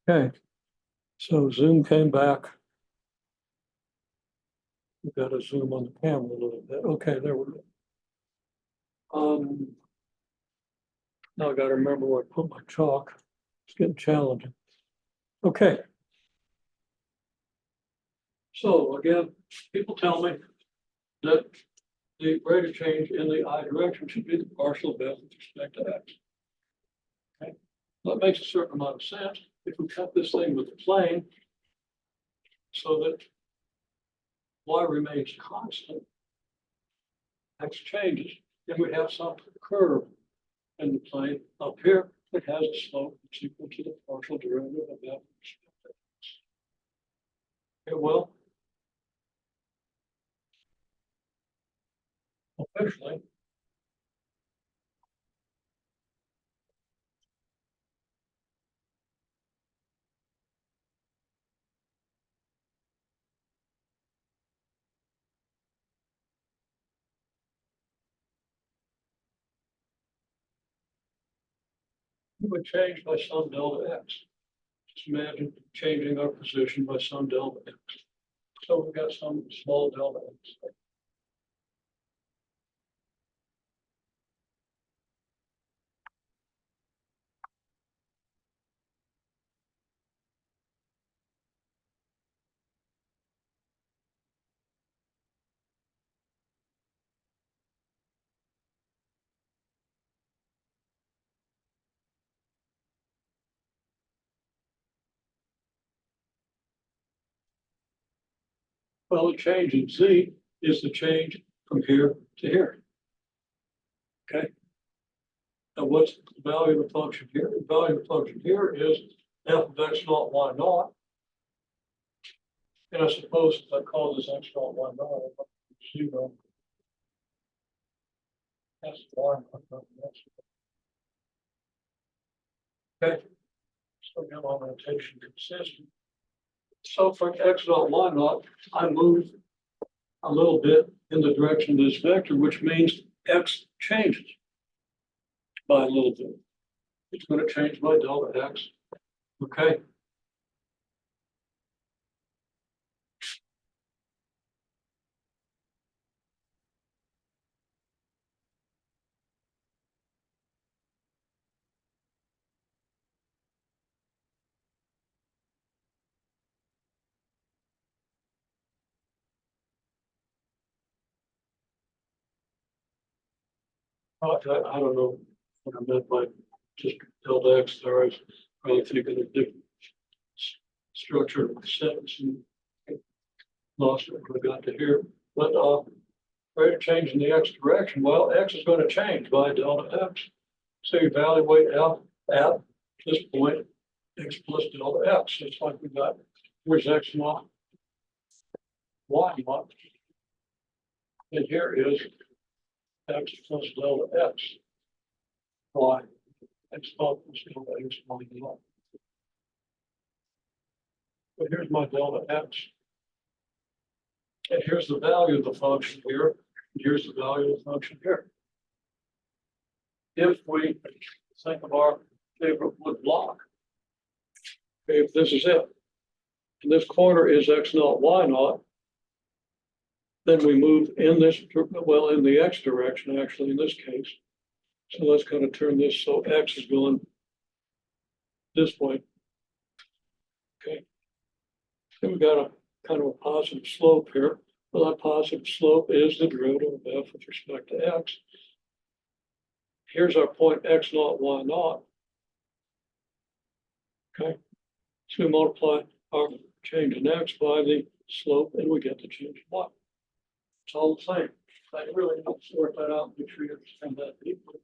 Okay, so Zoom came back. We've got to zoom on the camera a little bit. Okay, there we go. Now I got to remember where I put my chalk. It's getting challenging. Okay. So again, people tell me that the rate of change in the I direction should be the partial of f with respect to x. Okay, that makes a certain amount of sense if we cut this thing with the plane so that y remains constant, x changes, then we have some curve in the plane up here that has a slope that's equal to the partial derivative of f with respect to x. Okay, well, officially, we would change by some delta x. Just imagine changing our position by some delta x. So we've got some small delta x. Well, the change in z is the change from here to here. Okay. Now, what's the value of the function here? The value of the function here is f of x naught y naught. And I suppose if I call this x naught y naught, I'll put 0. That's y naught. Okay. So again, my notation consistent. So for x naught y naught, I move a little bit in the direction of this vector, which means x changes by a little bit. It's going to change by delta x. Okay. I don't know what I meant by just delta x there. I was probably thinking of different structure of the sentence and lost it when I got to here. But rate of change in the x direction, well, x is going to change by delta x. So you evaluate f at this point, x plus delta x. It's like we got, here's x naught, y naught. And here is x plus delta x. Y, x naught plus delta x, y naught. But here's my delta x. And here's the value of the function here. And here's the value of the function here. If we think of our favorite wood block, if this is it, and this corner is x naught, y naught, then we move in this, well, in the x direction, actually, in this case. So let's kind of turn this so x is going this way. Okay. So we've got a kind of a positive slope here. Well, that positive slope is the derivative of f with respect to x. Here's our point x naught, y naught. Okay. So we multiply our change in x by the slope and we get the change in y. It's all the same. I really need to sort that out and make sure you understand that deeply.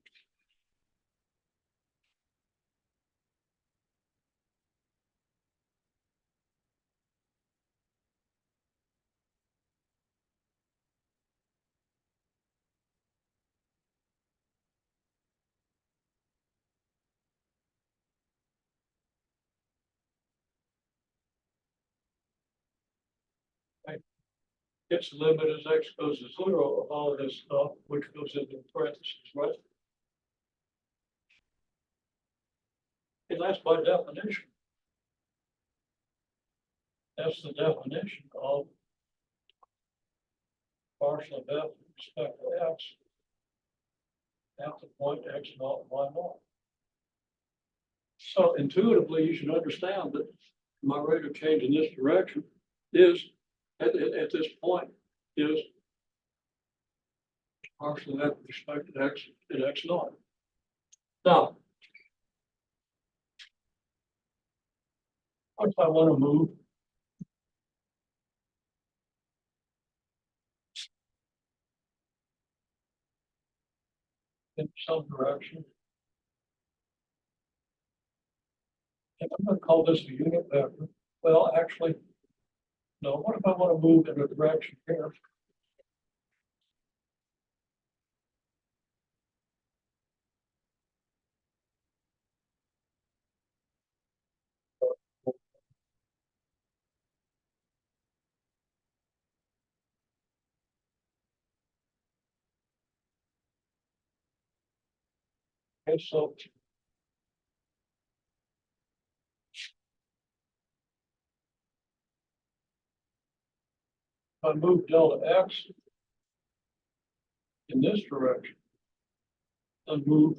Its limit as x goes to 0 of all of this stuff, which goes into parentheses, right? And that's by definition. That's the definition of partial f with respect to x at the point x naught, y naught. So intuitively, you should understand that my rate of change in this direction is, at this point, is partial f with respect to x at x naught. Now, what if I want to move in some direction? And I'm going to call this a unit vector. Well, actually, no. What if I want to move in a direction here? Okay, so if I move delta x in this direction and move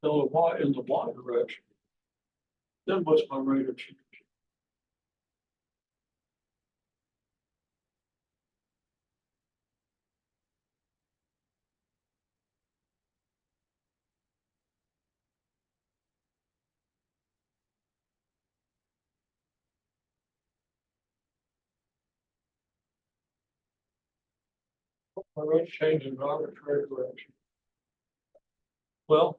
delta y in the y direction, then what's my rate of change? My rate of change in an arbitrary direction. Well,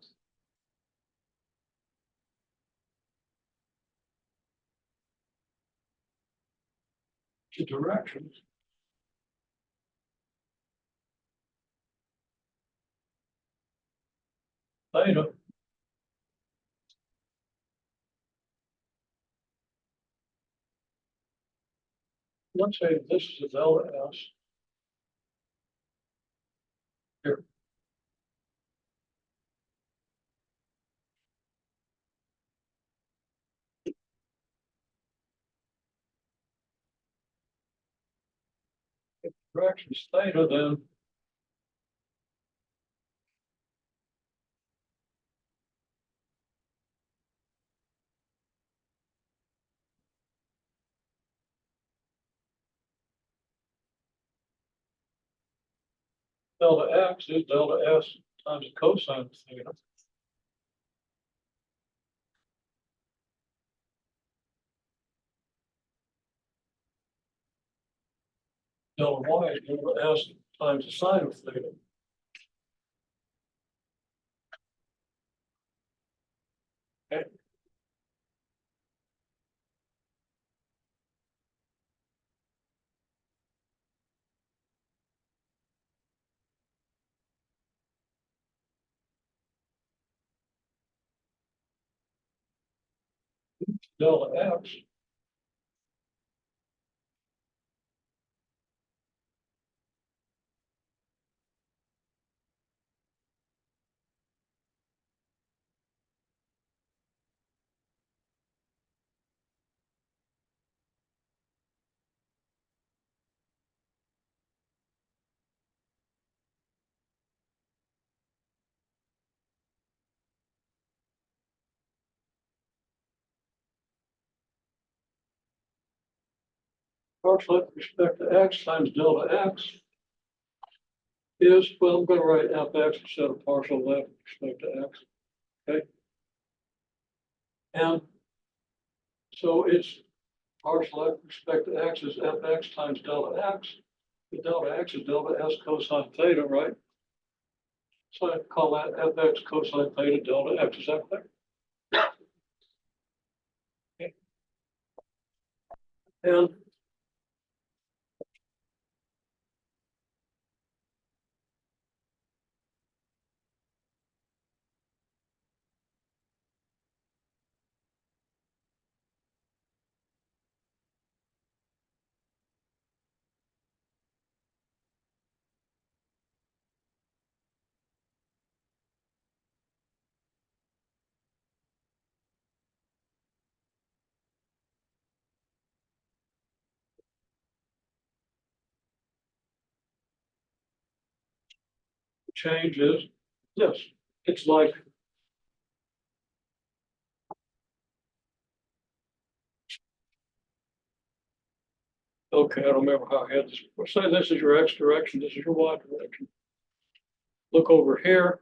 the directions theta let's say this is a delta S here. If the direction is theta, then delta x is delta S times the cosine of theta. Delta y is delta S times the sine of theta. Okay. Delta x partial with respect to x times delta x is, well, I'm going to write fx instead of partial left with respect to x. Okay. And so it's partial f with respect to x is fx times delta x. The delta x is delta S cosine theta, right? So I call that fx cosine theta delta x. Is that clear? Okay. And change is this. It's like okay, I don't remember how I had this. Say this is your X direction, this is your Y direction. Look over here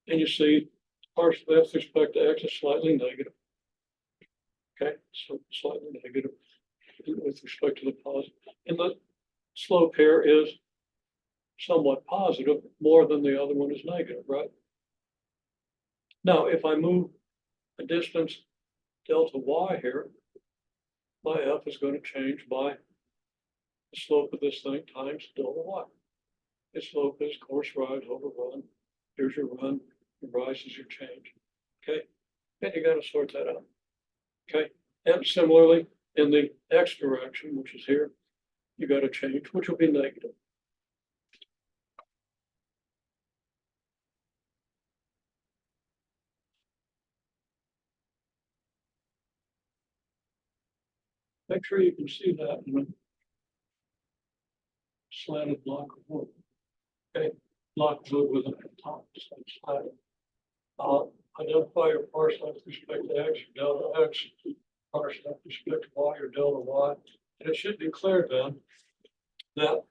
and you see partial F with respect to X is slightly negative. Okay, so slightly negative with respect to the positive. And the slope here is somewhat positive, more than the other one is negative, right? Now, if I move a distance delta Y here, my F is going to change by the slope of this thing times delta Y. The slope is course rise over run. Here's your run, your rise is your change. Okay, and you got to sort that out. Okay, and similarly in the X direction, which is here, you got to change, which will be negative. Make sure you can see that in a slanted block of wood. Okay, block of wood with a top slanted. Identify your partial with respect to X, or delta X, partial with respect to Y, or delta Y. And it should be clear then that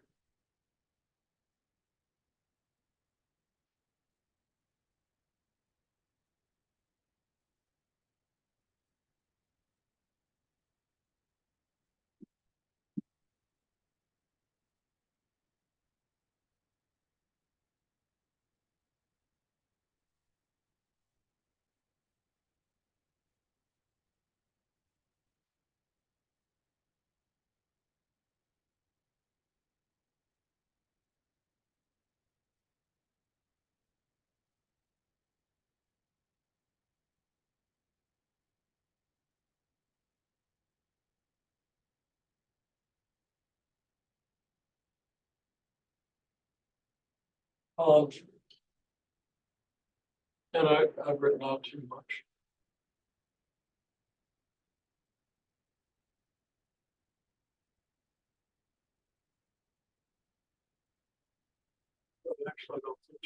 um, and I've written out too much. Actually, I don't think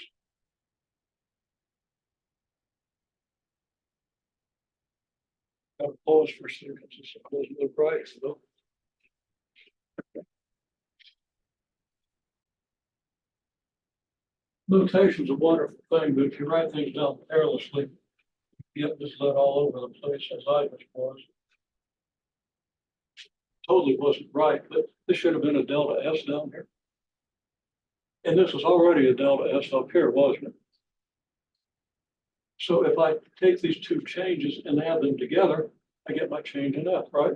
so. I've paused for seconds. It's close to the price, though. Notation's a wonderful thing, but if you write things down carelessly, you get this lead all over the place as I was. Totally wasn't right, but this should have been a delta S down here. And this was already a delta S up here, wasn't it? So if I take these two changes and add them together, I get my change in F, right?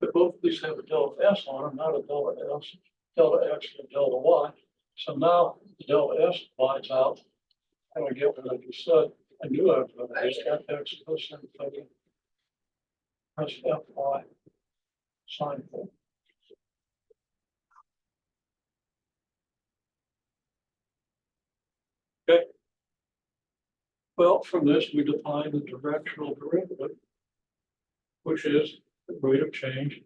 But both of these have a delta S on them, not a delta S, delta X and delta Y. So now the delta S divides out. And I get what I just said. I knew I was going to use FX cosine theta. That's FY sine theta. Okay. Well, from this, we define the directional derivative, which is the rate of change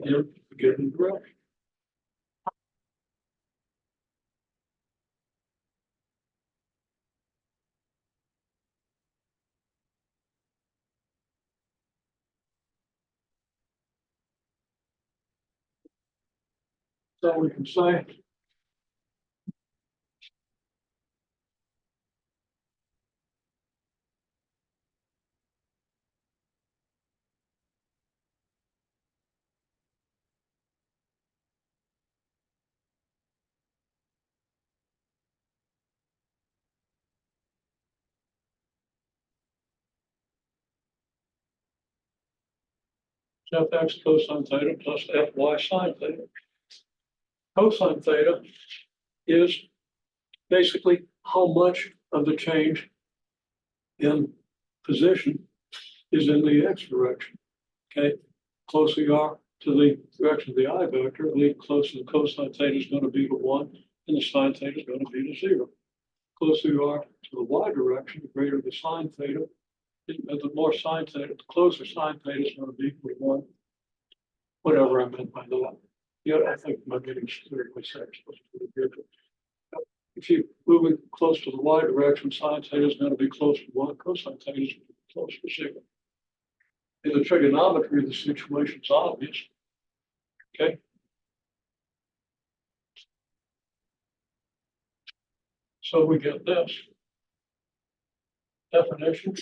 in a given direction. So we can say FX cosine theta plus FY sine theta. Cosine theta is basically how much of the change in position is in the X direction. Okay, closer you are to the direction of the I vector, the closer the cosine theta is going to be to 1, and the sine theta is going to be to 0. Closer you are to the Y direction, the greater the sine theta, the more sine theta, the closer sine theta is going to be to 1. Whatever I meant by that. Yeah, I think my getting clearly said. If you move it closer close to the y direction, sine theta is gonna be close to one, cosine theta is close to zero. In the trigonometry, the situation's obvious. Okay. So we get this definition.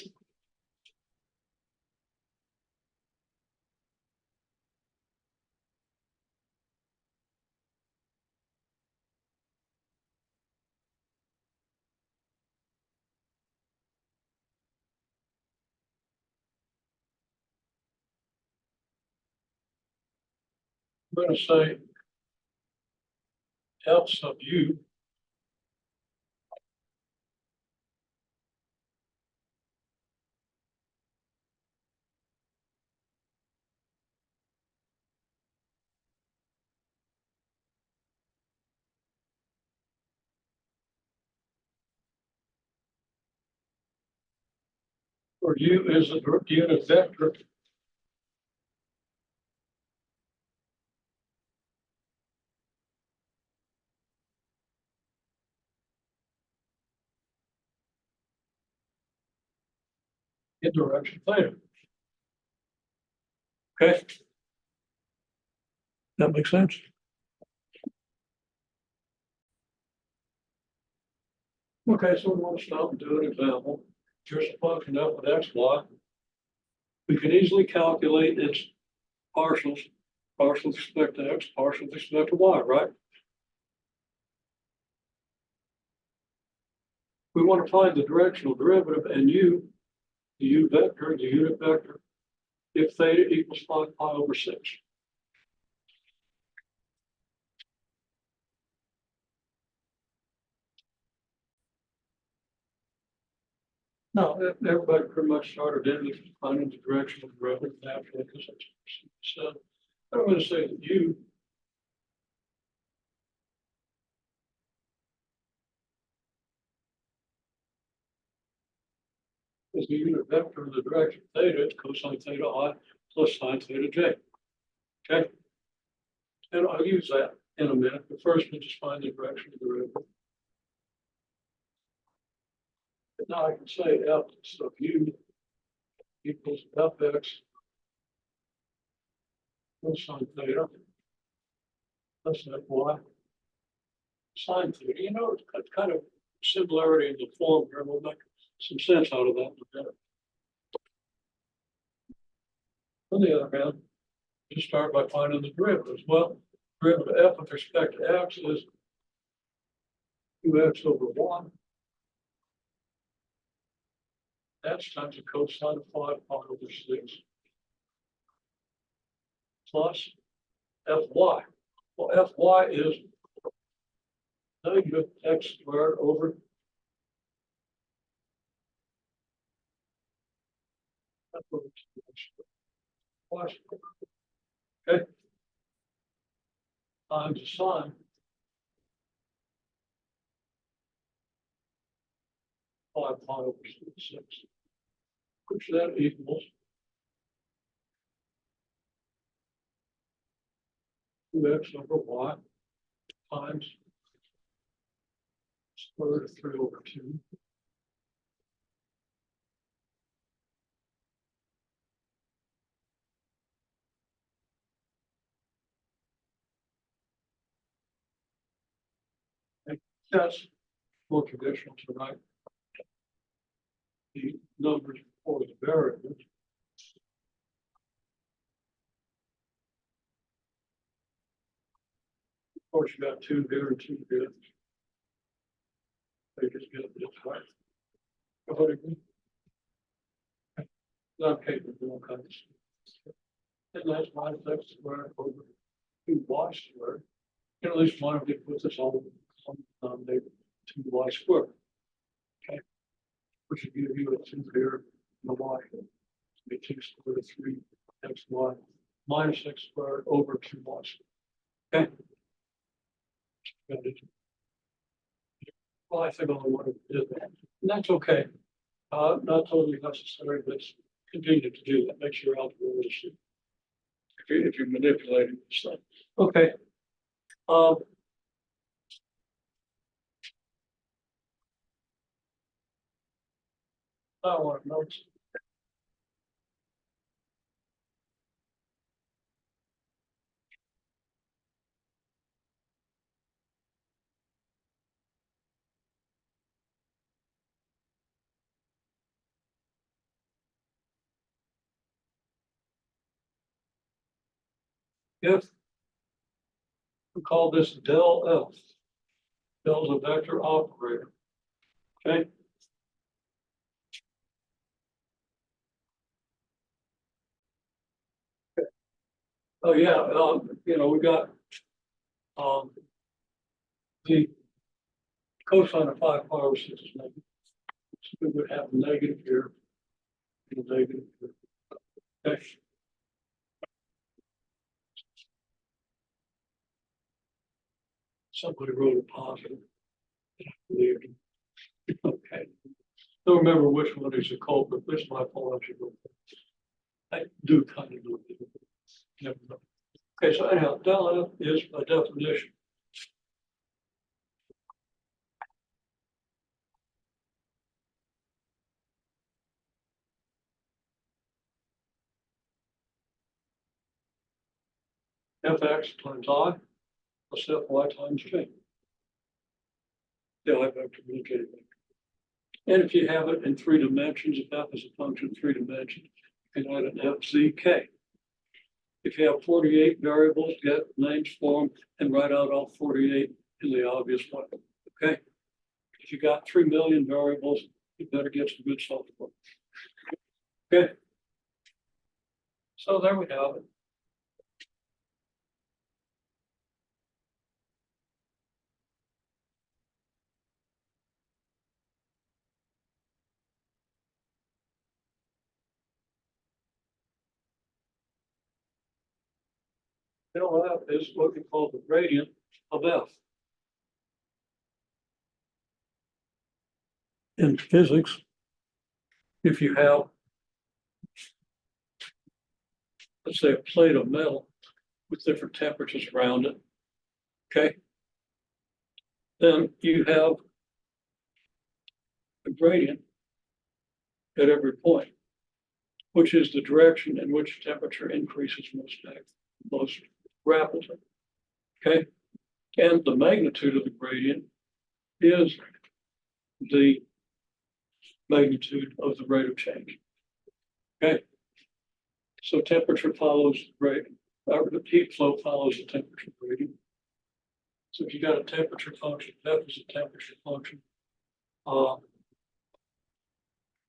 I'm going to say F sub u where u is a unit vector in direction theta. Okay. That makes sense. Okay, so we want to stop and do an example. Here's a function f of x, y. We can easily calculate its partials, partial with respect to x, partial with respect to y, right? We want to find the directional derivative and u, the u vector, the unit vector, if theta equals 5 pi over 6. No, everybody pretty much started in finding the directional derivative naturally because it's so I'm going to say that u is the unit vector of the direction theta, it's cosine theta I plus sine theta j. Okay. And I'll use that in a minute, but first we just find the direction of the derivative. And now I can say f sub u equals fx cosine theta plus fy sine theta. You know, it's kind of similarity in the form here. We'll make some sense out of that in a minute. On the other hand, you start by finding the derivatives. Well, derivative f with respect to x is 2x over 1. That's times the cosine of 5 pi over 6 plus fy. Well, fy is negative x squared over f over 2x squared. Okay. Times the sine 5 pi over 6, which then equals 2x over y times square root of 3 over 2. That's more traditional to write the numbers for the variables. Of course, you got 2 here and 2 here. They just get this right. Not capable of all kinds of stuff. And that's minus x squared over 2y squared. And at least one of you puts this on denominator 2y squared. Okay. Which would give you a 2 here and a y here. So be 2 squared of 3xy minus x squared over 2y squared. Okay. Well, I think only one of you did that. And that's okay. Not totally necessary, but it's convenient to do that. Makes your algebra really if you're manipulating this thing. Okay. I want to know. If we call this del F, del's a vector operator. Okay. Oh yeah, you know, we got the cosine of 5 pi/6 is negative. So we would have a negative here and a negative here. Okay. Somebody wrote a positive. Weird. Okay. Don't remember which one is the culprit. This is my fault. I do kind of know. Never know. Okay, so anyhow, del F is by definition Fx times I plus Fy times J. The I vector and the J vector. And if you have it in 3 dimensions, if F is a function in 3 dimensions, you can write an FZK. If you have 48 variables, get names for them and write out all 48 in the obvious way. Okay. If you got 3 million variables, you better get some good software. Okay. So there we have it. Del F is what we call the gradient of F. In physics, if you have, let's say, a plate of metal with different temperatures around it, okay, then you have a gradient at every point, which is the direction in which temperature increases most rapidly. Okay, and the magnitude of the gradient is the magnitude of the rate of change. Okay, so temperature follows rate, the heat flow follows the temperature gradient. So if you got a temperature function, F is a temperature function.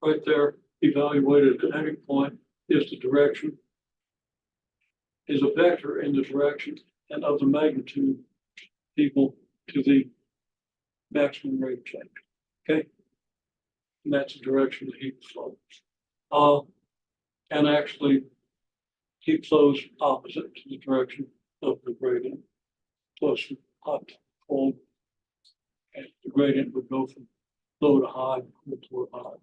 Right there, evaluated at any point is the direction, is a vector in the direction and of the magnitude equal to the maximum rate of change. Okay. And that's the direction the heat flows. And actually, heat flows opposite to the direction of the gradient, close from hot to cold. And the gradient would go from low to high, cool to high.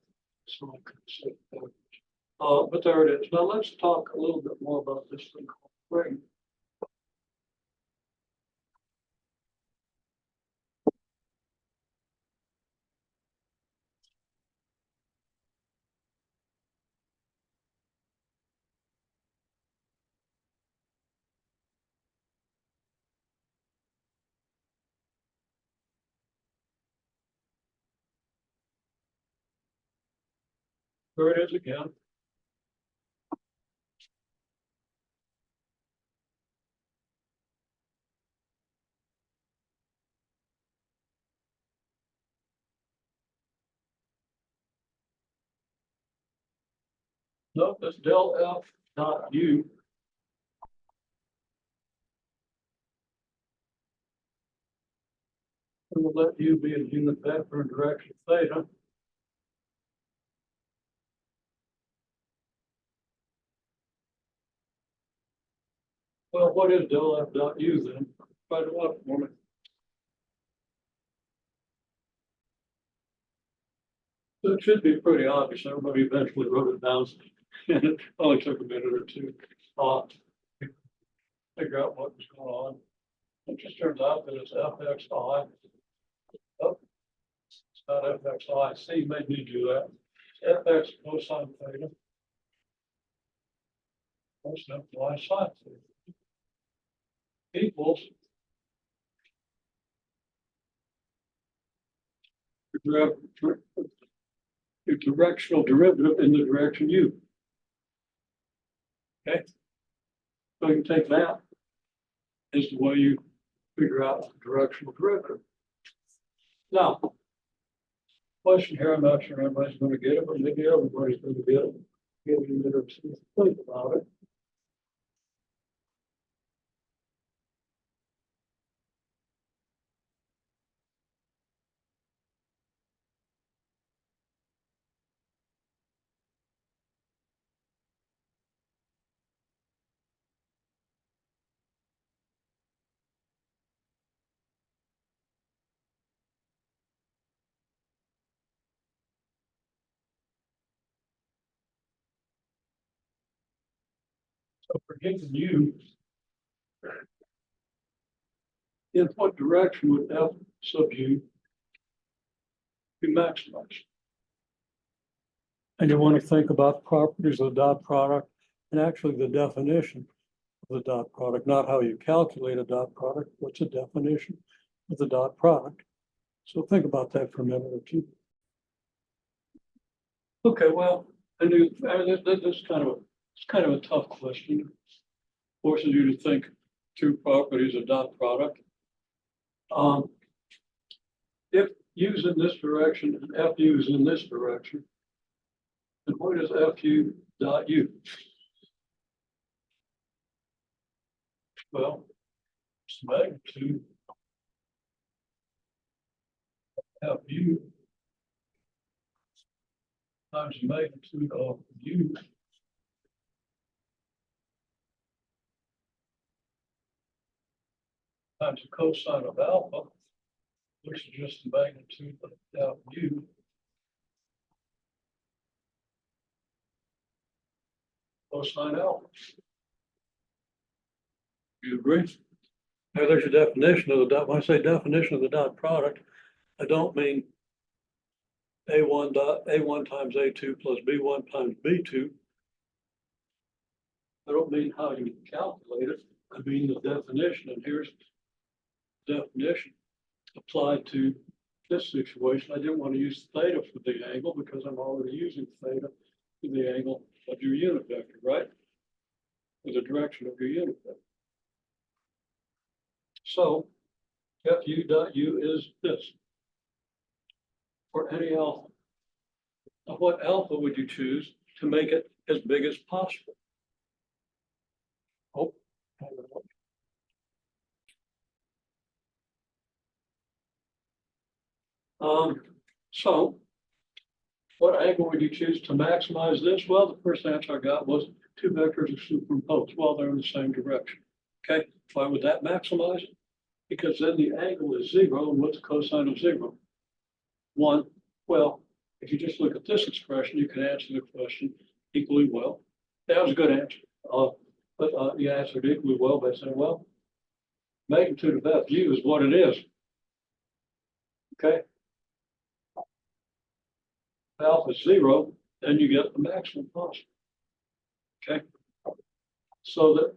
So I could say that. But there it is. Now let's talk a little bit more about this thing called gradient. There it is again. Note this del F dot U. And we'll let U be a unit vector in direction theta. Well, what is del F dot U then? Try to look for me. So it should be pretty obvious. Everybody eventually wrote it down. And it only took a minute or two to figure out what was going on. It just turns out that it's FXI. Oh, it's not FXI. C made me do that. Fx cosine theta. Cosine y sine theta equals your directional derivative in the direction u. Okay, so you take that as the way you figure out the directional derivative. Now, question here, I'm not sure everybody's going to get it, but maybe everybody's going to get it. Give you a minute to think about it. So for given u, in what direction would f sub u be maximized? And you want to think about properties of the dot product and actually the definition of the dot product, not how you calculate a dot product, what's the definition of the dot product. So think about that for a minute or two. Okay, well, this is kind of a tough question. Forces you to think through properties of dot product. If u is in this direction and fu is in this direction, then what is fu dot u? Well, it's the magnitude of fu times the magnitude of u times the cosine of alpha, which is just the magnitude of u cosine alpha. You agree? Now there's your definition of the dot. When I say definition of the dot product, I don't mean A1 times A2 plus B1 times B2. I don't mean how you calculate it. I mean the definition, and here's the definition applied to this situation. I didn't want to use theta for the angle because I'm already using theta for the angle of your unit vector, right? For the direction of your unit vector. So fu dot u is this. For any alpha. Now, what alpha would you choose to make it as big as possible? Oh, so what angle would you choose to maximize this? Well, the first answer I got was two vectors are superimposed while they're in the same direction. Okay, why would that maximize it? Because then the angle is zero, and what's the cosine of zero? 1. Well, if you just look at this expression, you can answer the question equally well. That was a good answer. But you answered equally well by saying, well, magnitude of fu is what it is. Okay. If alpha is 0, then you get the maximum possible. Okay. So that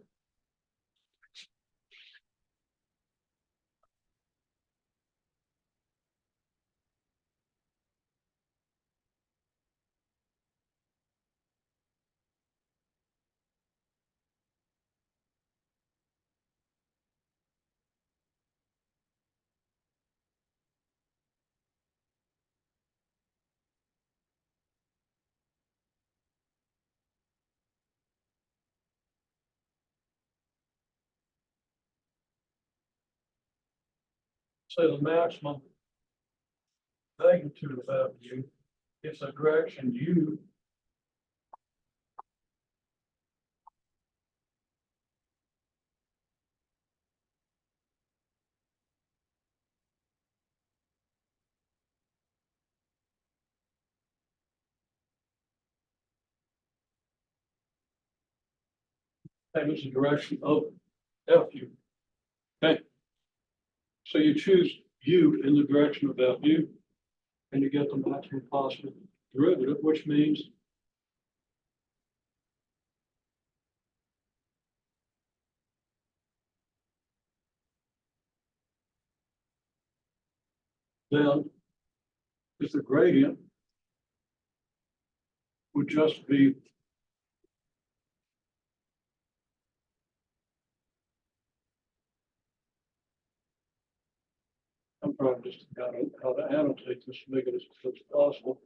say the maximum magnitude of fu is the direction u and is the direction of fu. Okay. So you choose u in the direction of fu, and you get the maximum possible derivative, which means then if the gradient would just be I'm trying just how to annotate this to make it as clear as possible.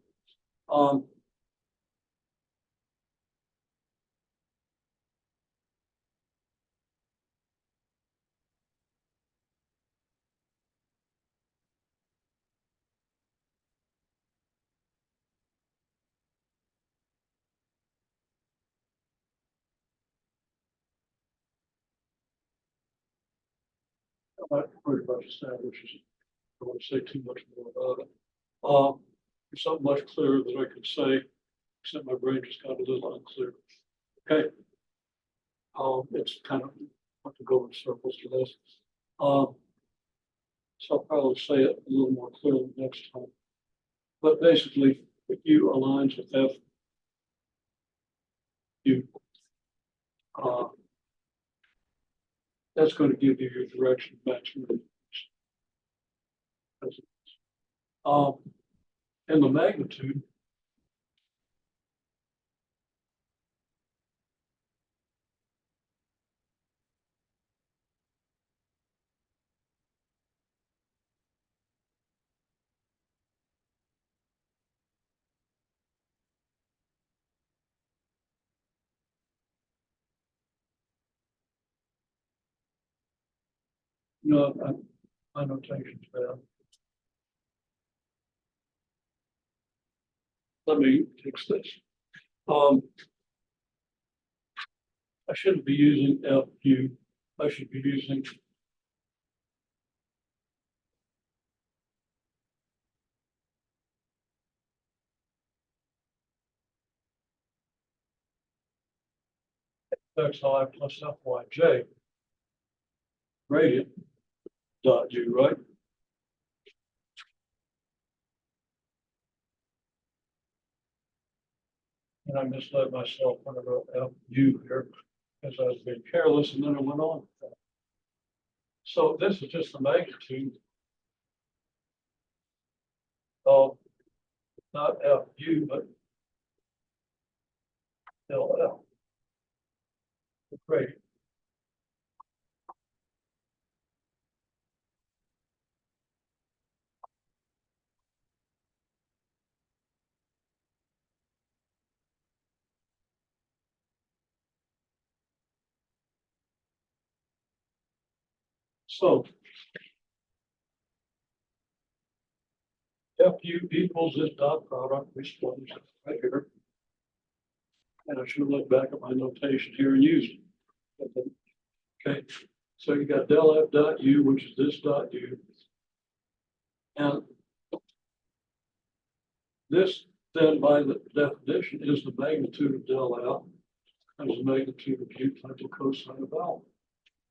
That pretty much establishes it. I don't want to say too much more about it. There's something much clearer that I could say, except my brain just got a little unclear. Okay. It's kind of want to go in circles to this. So I'll probably say it a little more clearly next time. But basically, if U aligns with F, you that's going to give you your direction of maximum. And the magnitude no, my notation's bad. Let me fix this. I shouldn't be using FU. I should be using XI plus FYJ gradient dot U, right? And I misled myself when I wrote FU here because I was being careless and then I went on. So this is just the magnitude of not FU, but LL. The gradient. So FU equals this dot product, which is right here. And I should have looked back at my notation here and used it. Okay, so you got del F dot U, which is this dot U. And this then by the definition is the magnitude of del L times the magnitude of U times the cosine of alpha.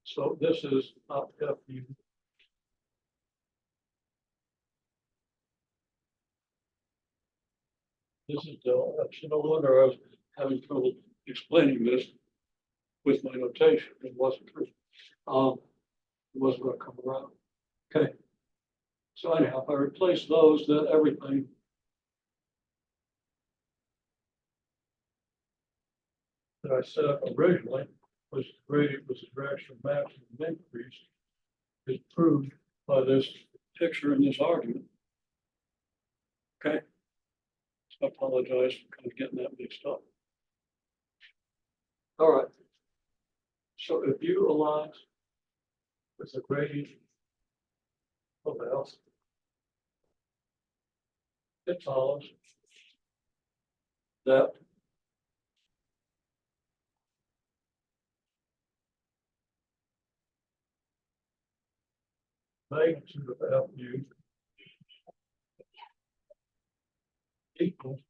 So this is not FU. This is del F. So no wonder I was having trouble explaining this with my notation. It wasn't true. It wasn't going to come around. Okay. So anyhow, if I replace those, then everything that I set up originally was gradient was the direction of maximum increase is proved by this picture in this argument. Okay. So I apologize for kind of getting that mixed up. All right. So if U aligns with the gradient of L, it follows that magnitude of FU equals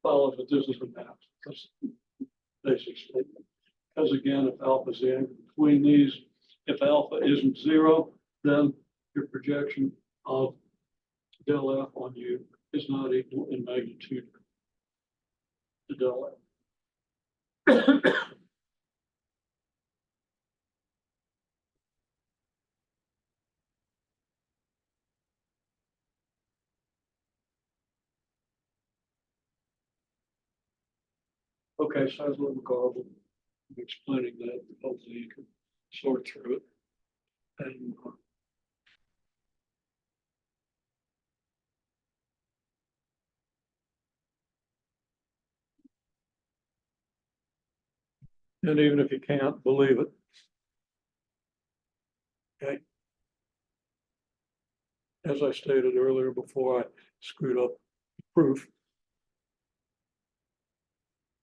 follows the distance from that. That's the basic statement. Because again, if alpha is the angle between these, if alpha isn't zero, then your projection of del F on you is not equal in magnitude to del F. Okay, so that's a little garbled. I'm explaining that. Hopefully you can sort through it. And even if you can't believe it, okay. As I stated earlier before I screwed up the proof,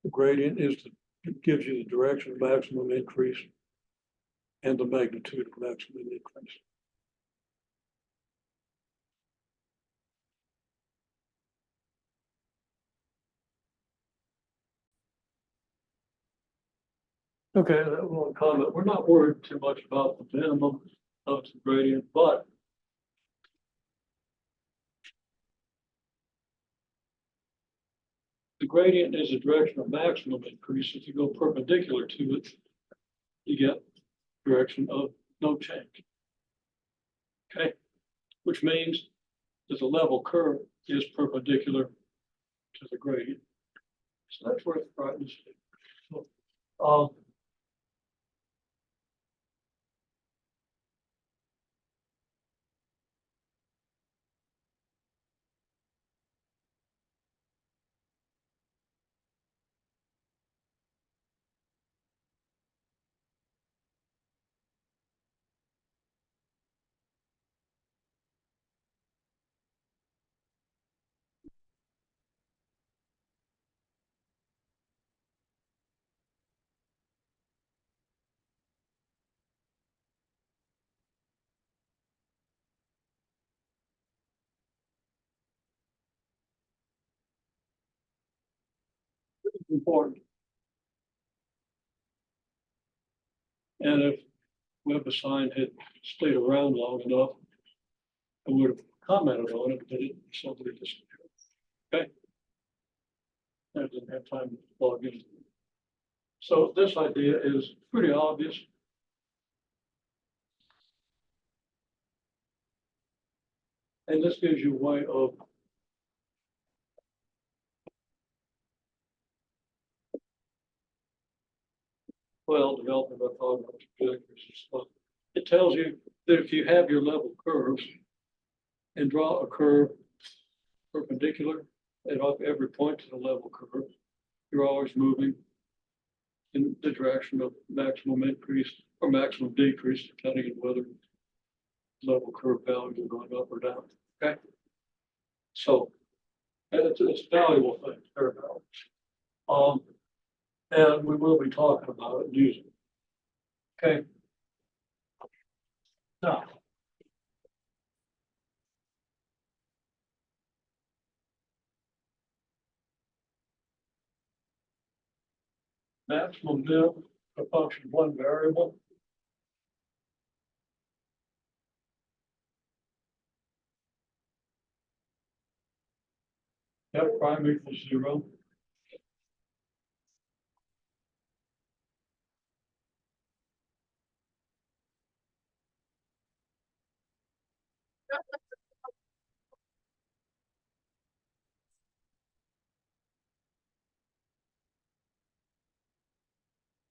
the gradient is it gives you the direction of maximum increase and the magnitude of maximum increase. Okay, that one comment. We're not worried too much about the minimum of the gradient, but the gradient is the direction of maximum increase. If you go perpendicular to it, you get direction of no change. Okay, which means that the level curve is perpendicular to the gradient. So that's worth writing. Um, it's important. And if WebAssign had stayed around long enough, I would have commented on it, but it somebody disappeared. Okay. I didn't have time to log in. So this idea is pretty obvious. And this gives you a way of developing orthogonal trajectories and stuff. It tells you that if you have your level curves and draw a curve perpendicular at every point to the level curve, you're always moving in the direction of maximum increase or maximum decrease, depending on whether level curve values are going up or down. Okay. So it's a valuable thing, very valuable. And we will be talking about it using it. Okay. Now, maximum div, a function of one variable. F prime equals 0.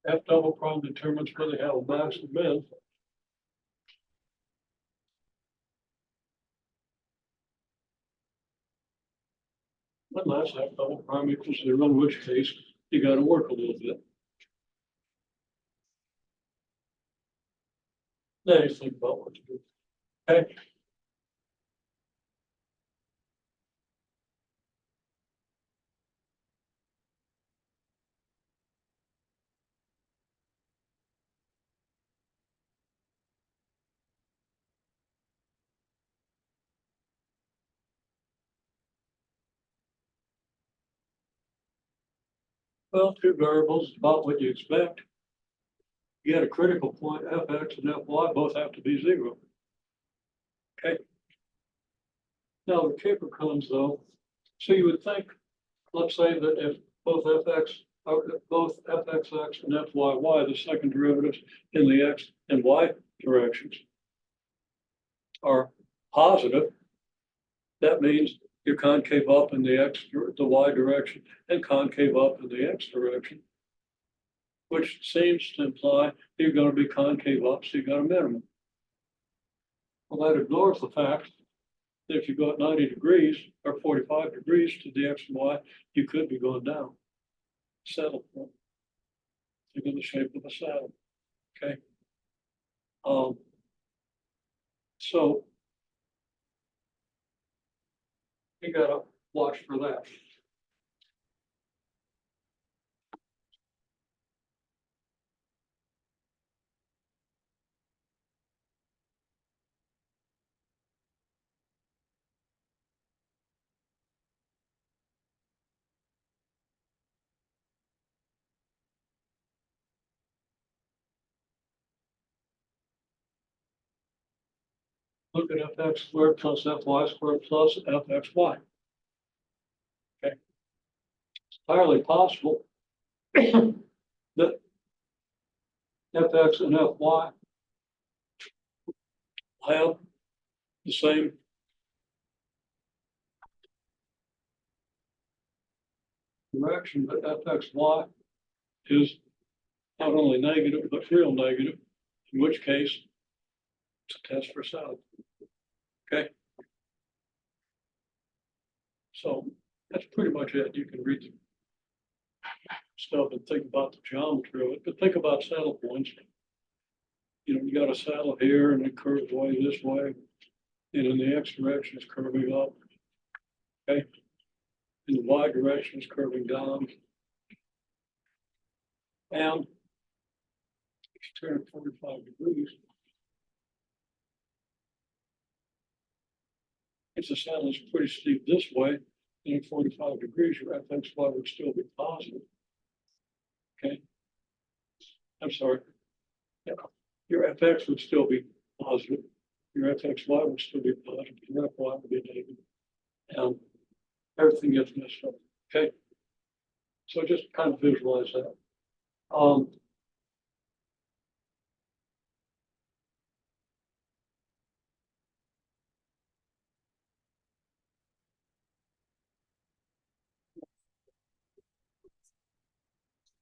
F double prime determines whether they have a maximum is. Unless F double prime equals 0, in which case you got to work a little bit. Now you think about what to do. Okay. Well, two variables, is about what you expect. You had a critical point, fx and fy both have to be zero. Okay. Now the kicker comes though, so you would think, let's say that if both fx, or if both fxx and fyy, the second derivatives in the x and y directions, are positive, that means you're concave up in the y direction and concave up in the x direction, which seems to imply you're going to be concave up, so you got a minimum. Well, that ignores the fact that if you go at 90 degrees or 45 degrees to the x and y, you could be going down. Saddle point. Think of the shape of a saddle. Okay. So you gotta watch for that. Look at fx squared plus fy squared plus fxy. Okay. It's entirely possible that fx and fy have the same direction, but fxy is not only negative, but real negative, in which case it's a test for saddle. Okay. So that's pretty much it. You can read the stuff and think about the geometry of it, but think about saddle points. You know, you got a saddle here and it curves away this way, and in the x direction it's curving up. Okay. In the y direction it's curving down. And if you turn it 45 degrees, if the saddle is pretty steep this way, then at 45 degrees, your fxy would still be positive. Okay. I'm sorry. Yeah. Your fx would still be positive. Your fxy would still be positive. Your fy would be negative. And everything gets messed up. Okay. So just kind of visualize that.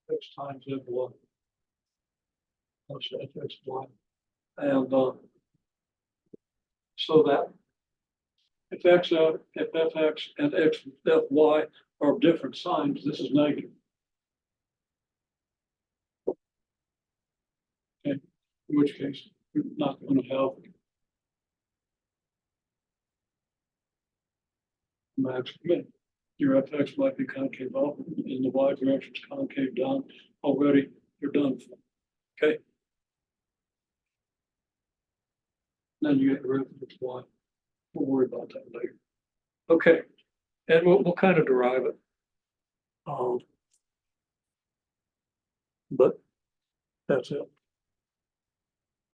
X times f1 plus fxy. And so that if fx and fy are of different signs, this is negative. Okay. In which case, you're not going to have max commit. Your fx might be concave up, in the y direction is concave down. Already, you're done. Okay. Then you get rid of the y. We'll worry about that later. Okay. And we'll kind of derive it. But that's it.